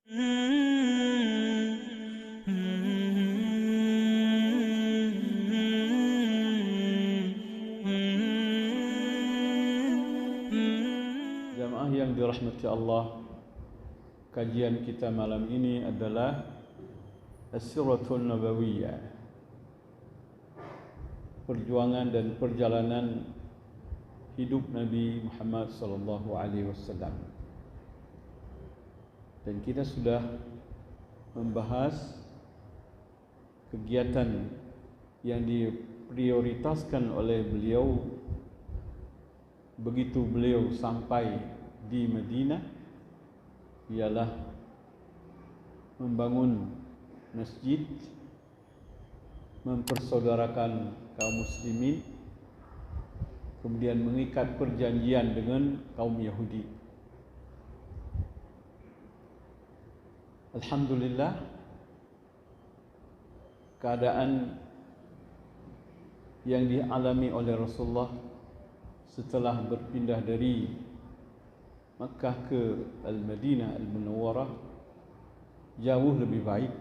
Jamaah yang dirahmati Allah, kajian kita malam ini adalah As-Siratul Nabawiyah, perjuangan dan perjalanan hidup Nabi Muhammad sallallahu alaihi wasallam. Dan kita sudah membahas kegiatan yang diprioritaskan oleh beliau begitu beliau sampai di Madinah, ialah membangun masjid, mempersaudarakan kaum muslimin, kemudian mengikat perjanjian dengan kaum Yahudi. Alhamdulillah, keadaan yang dialami oleh Rasulullah setelah berpindah dari Makkah ke Al-Madinah Al-Munawwarah jauh lebih baik,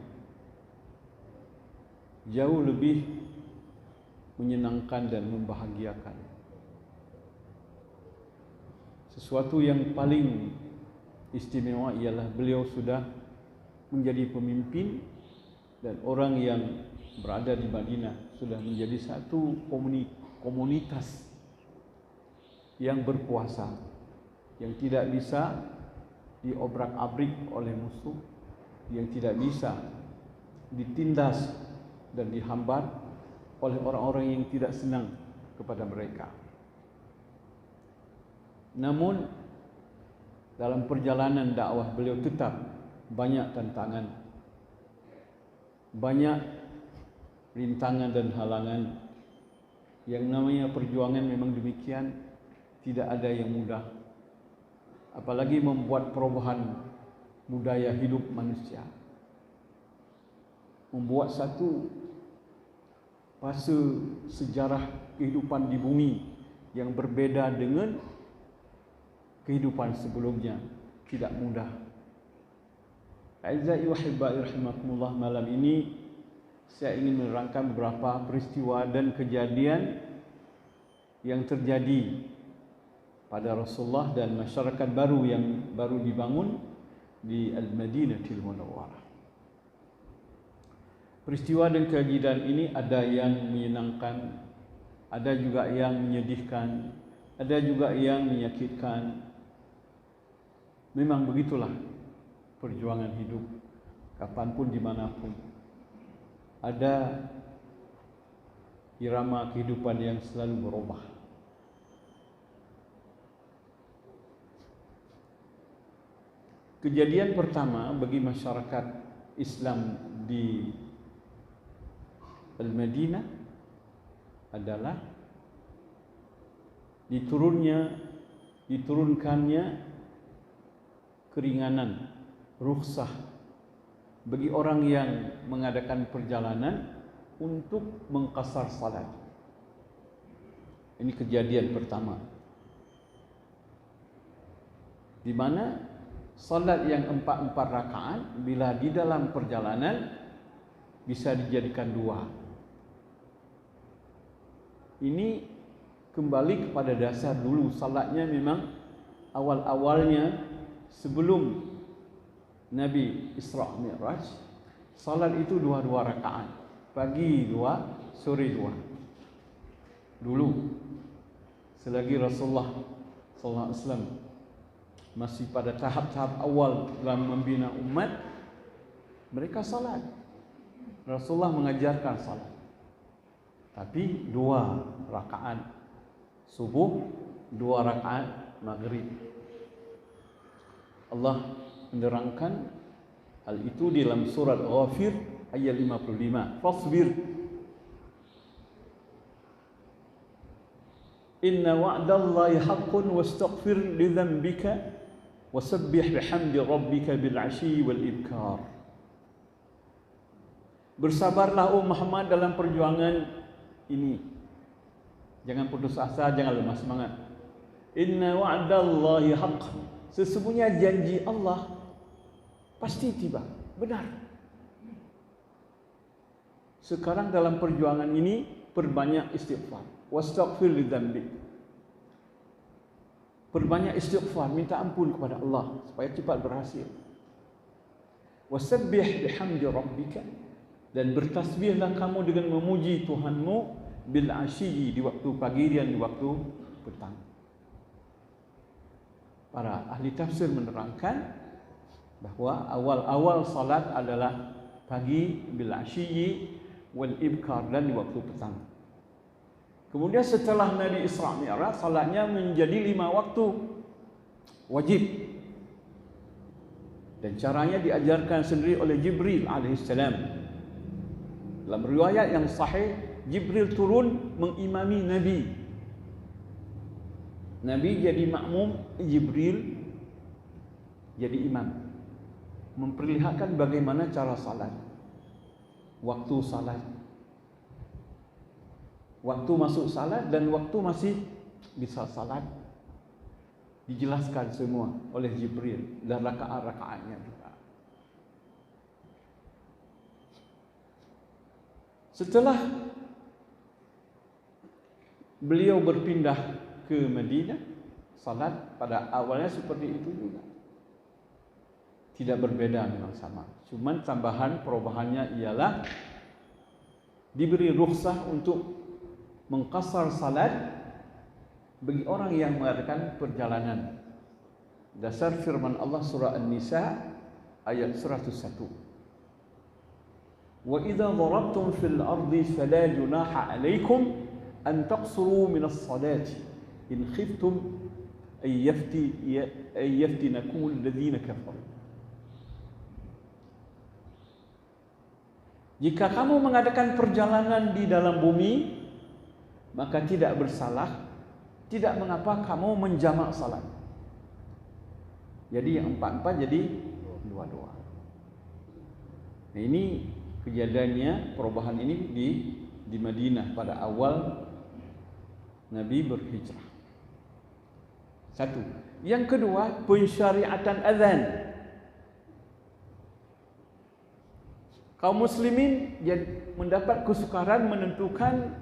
jauh lebih menyenangkan dan membahagiakan. Sesuatu yang paling istimewa ialah beliau sudah menjadi pemimpin dan orang yang berada di Madinah sudah menjadi satu komunitas yang berkuasa, yang tidak bisa diobrak-abrik oleh musuh, yang tidak bisa ditindas dan dihambat oleh orang-orang yang tidak senang kepada mereka. Namun dalam perjalanan dakwah beliau tetap banyak tantangan, banyak rintangan dan halangan. Yang namanya perjuangan memang demikian, tidak ada yang mudah. Apalagi membuat perubahan budaya hidup manusia, membuat satu fase sejarah kehidupan di bumi yang berbeda dengan kehidupan sebelumnya, tidak mudah. A'izzai wa hibbai rahimakumullah, malam ini saya ingin menerangkan beberapa peristiwa dan kejadian yang terjadi pada Rasulullah dan masyarakat baru yang baru dibangun di Al-Madinatul Munawwarah. Peristiwa dan kejadian ini ada yang menyenangkan, ada juga yang menyedihkan, ada juga yang menyakitkan. Memang begitulah perjuangan hidup, kapanpun dimanapun. Ada irama kehidupan yang selalu berubah. Kejadian pertama bagi masyarakat Islam di Al-Madinah adalah diturunkannya keringanan, rukhsah bagi orang yang mengadakan perjalanan untuk mengqasar salat. Ini kejadian pertama, di mana salat yang 4 rakaat bila di dalam perjalanan bisa dijadikan 2. Ini kembali kepada dasar dulu. Salatnya memang awal-awalnya sebelum Nabi Isra Mi'raj, salat itu 2 rakaat, pagi 2, sore 2. Dulu selagi Rasulullah sallallahu alaihi wasallam masih pada tahap-tahap awal dalam membina umat, mereka salat. Rasulullah mengajarkan salat, tapi 2 rakaat subuh, 2 rakaat maghrib. Allah menerangkan hal itu di dalam surat Ghafir ayat 55. Fasbir inna wa'dallahi haqqun wastaghfir li dhanbika wasabbih bihamdi rabbika bil 'ashyi wal ibkar. Bersabarlah oh Muhammad dalam perjuangan ini. Jangan putus asa, jangan lemah semangat. Inna wa'dallahi haqq. Sesungguhnya janji Allah pasti tiba. Benar. Sekarang dalam perjuangan ini perbanyak istighfar. Wastaghfir lidzambik. Perbanyak istighfar, minta ampun kepada Allah supaya cepat berhasil. Wasabbih bihamdi rabbika, dan bertasbihlah kamu dengan memuji Tuhanmu bil asyi, di waktu pagi dan di waktu petang. Para ahli tafsir menerangkan bahwa awal-awal salat adalah pagi bil asyi wal ibkar, dan di waktu petang. Kemudian setelah Nabi Isra Mi'raj, salatnya menjadi 5 waktu wajib. Dan caranya diajarkan sendiri oleh Jibril alaihissalam. Dalam riwayat yang sahih, Jibril turun mengimami Nabi. Nabi jadi makmum, Jibril jadi imam. Memperlihatkan bagaimana cara salat, waktu salat, waktu masuk salat dan waktu masih bisa salat. Dijelaskan semua oleh Jibril dan rakaat-rakaatnya juga. Setelah beliau berpindah ke Madinah, salat pada awalnya seperti itu juga. Tidak berbeda, memang sama. Cuman tambahan perubahannya ialah diberi rukhsah untuk mengqasar salat bagi orang yang mengadakan perjalanan. Dasar firman Allah surah An-Nisa ayat 101. Wa idza darabtum fil ardi fala junaha 'alaikum an taqsuru min as-salati in khiftum ay yaftinakum alladhina kafaru. Jika kamu mengadakan perjalanan di dalam bumi, maka tidak bersalah, tidak mengapa kamu menjamak salat. Jadi yang 4-4 jadi 2-2. Nah, ini kejadiannya, perubahan ini di Madinah pada awal Nabi berhijrah. Satu. Yang kedua, pensyariatan azan. Kaum muslimin mendapat kesukaran menentukan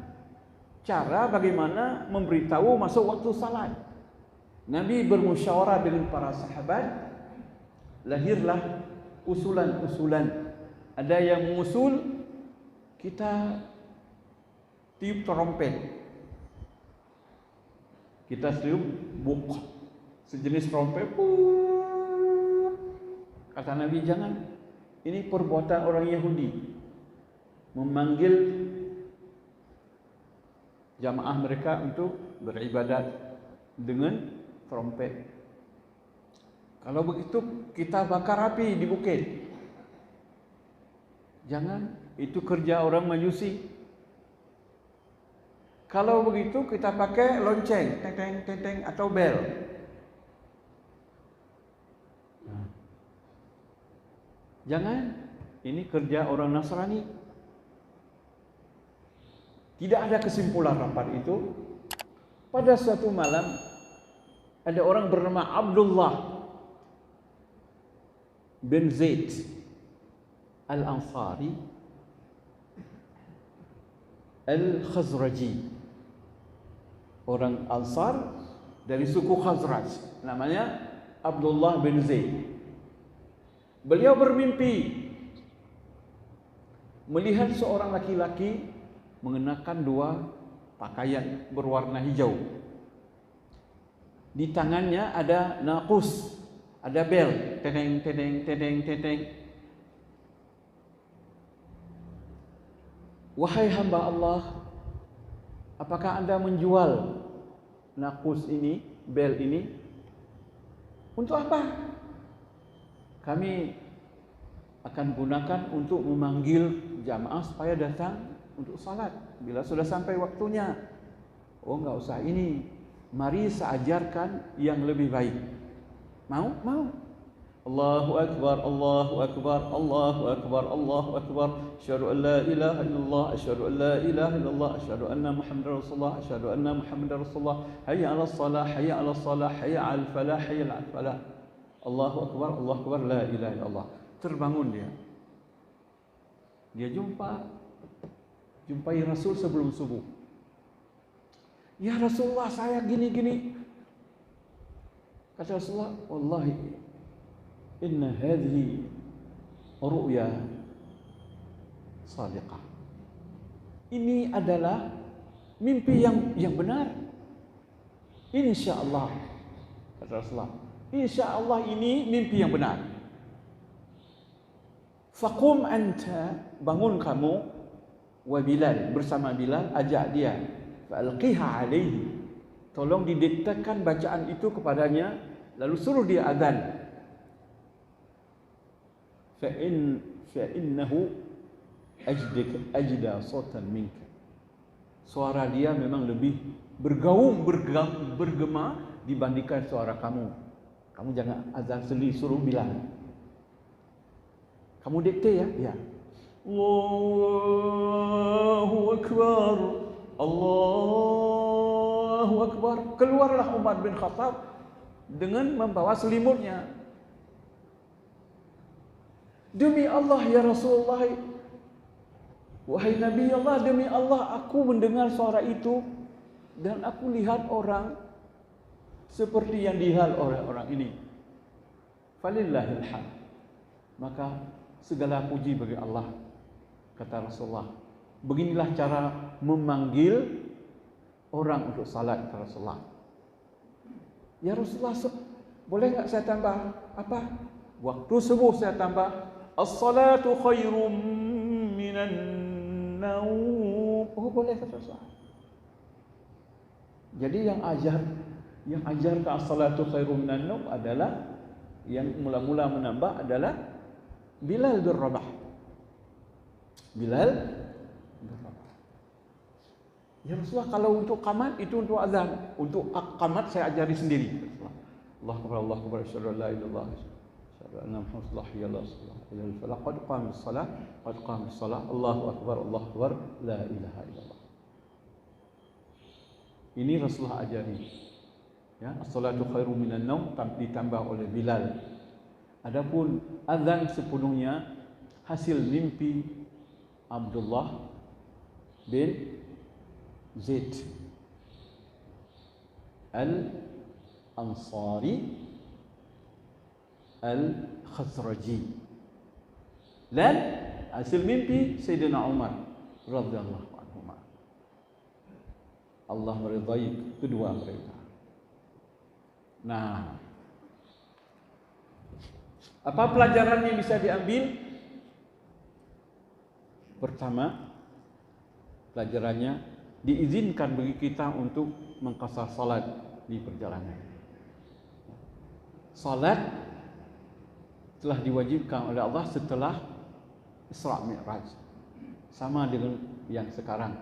cara bagaimana memberitahu masuk waktu salat. Nabi bermusyawarah dengan para sahabat, lahirlah usulan-usulan. Ada yang mengusul kita tiup trompet, kita tiup buk, sejenis trompet. Kata Nabi, jangan. Ini perbuatan orang Yahudi, memanggil jamaah mereka untuk beribadat dengan trompet. Kalau begitu kita bakar api di bukit. Jangan, itu kerja orang Majusi. Kalau begitu kita pakai lonceng, teng-teng atau bel. Jangan, ini kerja orang Nasrani. Tidak ada kesimpulan rapat itu. Pada suatu malam ada orang bernama Abdullah bin Zaid Al-Ansari Al-Khazraji, orang Ansar dari suku Khazraj, namanya Abdullah bin Zaid. Beliau bermimpi melihat seorang laki-laki mengenakan 2 pakaian berwarna hijau. Di tangannya ada naqus, ada bel, teteng. Wahai hamba Allah, apakah Anda menjual naqus ini, bel ini? Untuk apa? Kami akan gunakan untuk memanggil jamaah supaya datang untuk salat bila sudah sampai waktunya. Oh, enggak usah ini. Mari saya ajarkan yang lebih baik. Mau? Mau. Allahu akbar, Allahu akbar, Allahu akbar, Allahu akbar. Asyhadu an la ilaha illallah, asyhadu an la ilaha illallah, asyhadu anna Muhammadar Rasulullah, asyhadu anna Muhammadar Rasulullah. Hayya 'alas shalah, hayya 'alas shalah, hayya 'alal falah, hayya 'alal falah. Allahu akbar, Allahu akbar, la ilaha illallah. terbangun dia. Dia jumpai Rasul sebelum subuh. Ya Rasulullah, saya gini-gini. Kata Rasulullah, wallahi inna hadhihi ru'ya sadiqah. Ini adalah mimpi yang benar. Insyaallah, kata Rasulullah, insyaallah ini mimpi yang benar. Faqum anta, bangun kamu, wa Bilal, bersama Bilal, ajak dia, fa'alqiha alaihi, tolong didiktakan bacaan itu kepadanya, lalu suruh dia azan. Fa'innahu ajda sautan minka, suara dia memang lebih bergaung, bergema dibandingkan suara kamu. Kamu jangan azan sendiri, suruh Bilal. Kamu dikte ya? Ya. Allahu Akbar, Allahu Akbar. Keluarlah Umar bin Khattab dengan membawa selimutnya. Demi Allah ya Rasulullah, wahai Nabi Allah, demi Allah aku mendengar suara itu dan aku lihat orang seperti yang dilihat oleh orang ini. Falillahil hamd. Maka segala puji bagi Allah, kata Rasulullah. Beginilah cara memanggil orang untuk salat, kata Rasulullah. Ya Rasulullah, boleh enggak saya tambah apa? Waktu subuh saya tambah as-salatu khairum minan naum. Oh boleh, kata Rasulullah. Jadi yang ajar ke as-salatu khairum minan naum adalah, yang mula-mula menambah adalah Bilal bin Rabah. Bilal bin Rabah. Ya Rasulullah, kalau untuk qamat itu untuk azan, untuk qamat saya ajari sendiri. Allahu Akbar, Allahu Akbar, asyhadu an la ilaha illallah, asyhadu anna Muhammadan rasulullah, qad qamis shalah, qad qamis shalah, Allahu Akbar, Allahu Akbar, la ilaha illallah. Ini Rasulullah ajari. Ya, as-salatu khairu minan naum ditambah oleh Bilal. Adapun azan sepenuhnya hasil mimpi Abdullah bin Zaid Al-Ansari Al-Khazraji, dan hasil mimpi Sayyidina Umar radhiyallahu anhu. Allah meridai kedua mereka. Nah, apa pelajaran yang bisa diambil? Pertama, pelajarannya diizinkan bagi kita untuk mengqasar salat di perjalanan. Salat telah diwajibkan oleh Allah setelah Isra Mi'raj, sama dengan yang sekarang.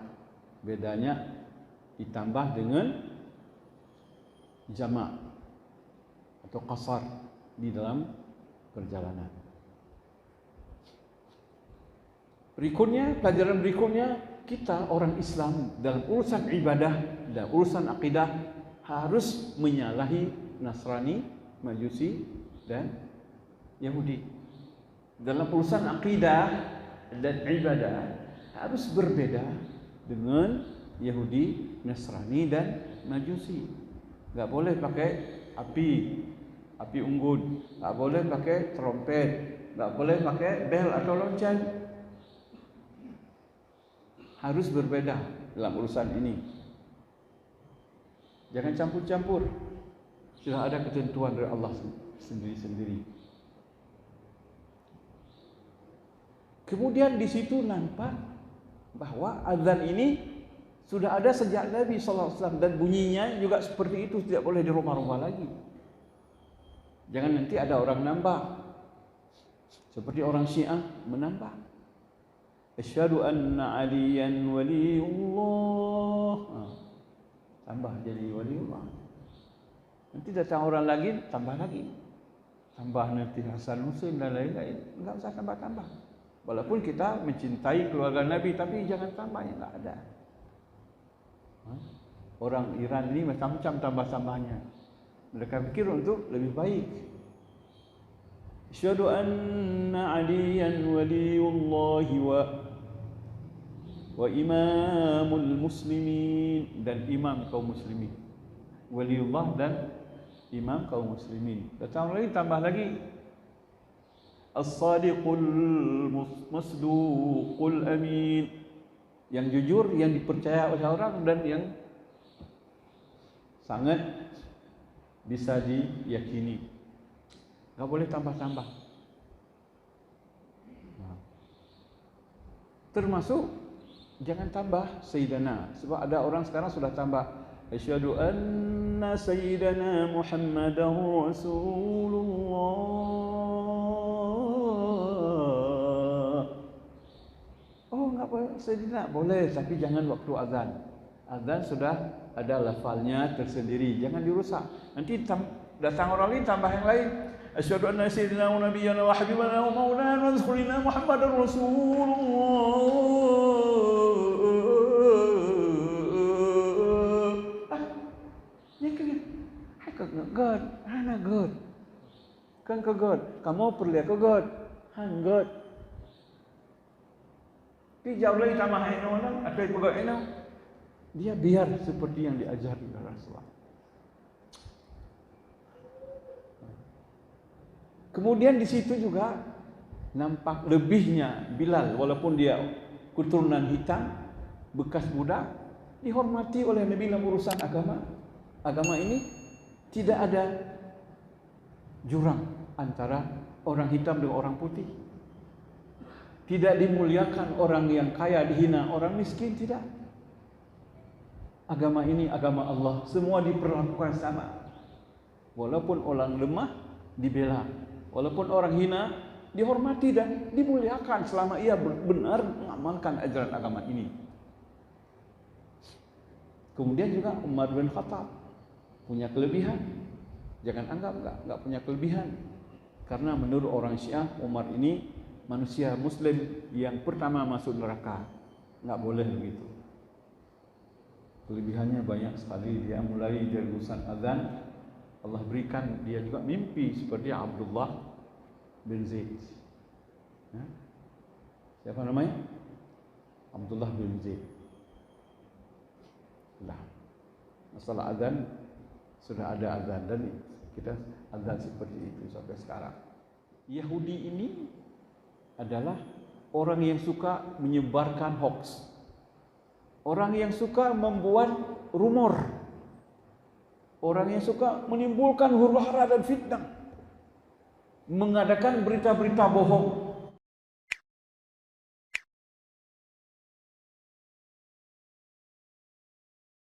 Bedanya ditambah dengan jama' atau qasar di dalam perjalanan. Pelajaran berikutnya, kita orang Islam dalam urusan ibadah dan urusan akidah harus menyalahi Nasrani, Majusi dan Yahudi. Dalam urusan akidah dan ibadah harus berbeda dengan Yahudi, Nasrani dan Majusi. Enggak boleh pakai api unggun, tak boleh pakai trompet, tak boleh pakai bel atau lonceng. Harus berbeda dalam urusan ini. Jangan campur-campur. Sudah ada ketentuan dari Allah sendiri-sendiri. Kemudian di situ nampak bahwa azan ini sudah ada sejak Nabi SAW, dan bunyinya juga seperti itu, tidak boleh di rumah-rumah lagi. Jangan nanti ada orang nambah seperti orang Syiah menambah, asyhadu anna aliyan waliullah, tambah jadi waliullah. Nanti datang orang lagi, tambah lagi, tambah nanti Hasan Husain dan lain-lain. Enggak usah tambah-tambah. Walaupun kita mencintai keluarga Nabi, tapi jangan tambah yang enggak ada. Orang Iran ini macam-macam tambah-tambahnya. Mereka pikir untuk lebih baik. asyhadu anna aliyan waliyullahi wa imamul muslimin, dan imam kaum muslimin. Waliullah dan imam kaum muslimin. Datang lagi, tambah lagi, as-sadiqul masduqul amin, yang jujur, yang dipercaya oleh orang, dan yang sangat bisa diyakini. Enggak boleh tambah-tambah. Termasuk jangan tambah sayyidana, sebab ada orang sekarang sudah tambah asyhadu anna sayyidana Muhammadar Rasulullah. Oh, enggak boleh sayyidina, boleh, tapi jangan waktu azan. Azan sudah ada lafalnya tersendiri, jangan dirusak. Nanti datang orang lain tambah yang lain. Asyhadu anna sayyidina wa nabiyyana wa habibana wa maulana wa rasulina Muhammadar Rasulullah. God, hana God. Kan ke God, kamu perlu ke God, han God. Ti jauh lagi tambah eno nang, atau pegawai eno. Dia biar seperti yang diajar oleh Rasulullah. Kemudian di situ juga nampak lebihnya Bilal, walaupun dia keturunan hitam, bekas budak, dihormati oleh Nabi dalam urusan agama. Agama ini tidak ada jurang antara orang hitam dengan orang putih. Tidak dimuliakan orang yang kaya, dihina orang miskin, tidak. Agama ini agama Allah, semua diperlakukan sama. Walaupun orang lemah dibela, walaupun orang hina dihormati dan dimuliakan selama ia benar mengamalkan ajaran agama ini. Kemudian juga Umar bin Khattab punya kelebihan. Jangan anggap enggak punya kelebihan. Karena menurut orang Syiah, Umar ini manusia muslim yang pertama masuk neraka. Enggak boleh begitu. Kelebihannya banyak sekali. Dia mulai dari urusan azan, Allah berikan dia juga mimpi seperti Abdullah bin Zaid. Siapa namanya? Abdullah bin Zaid. Nah, masalah azan, sudah ada azan dan kita azan seperti itu sampai sekarang. Yahudi ini adalah orang yang suka menyebarkan hoax, orang yang suka membuat rumor, orang yang suka menimbulkan huru-hara dan fitnah, mengadakan berita-berita bohong.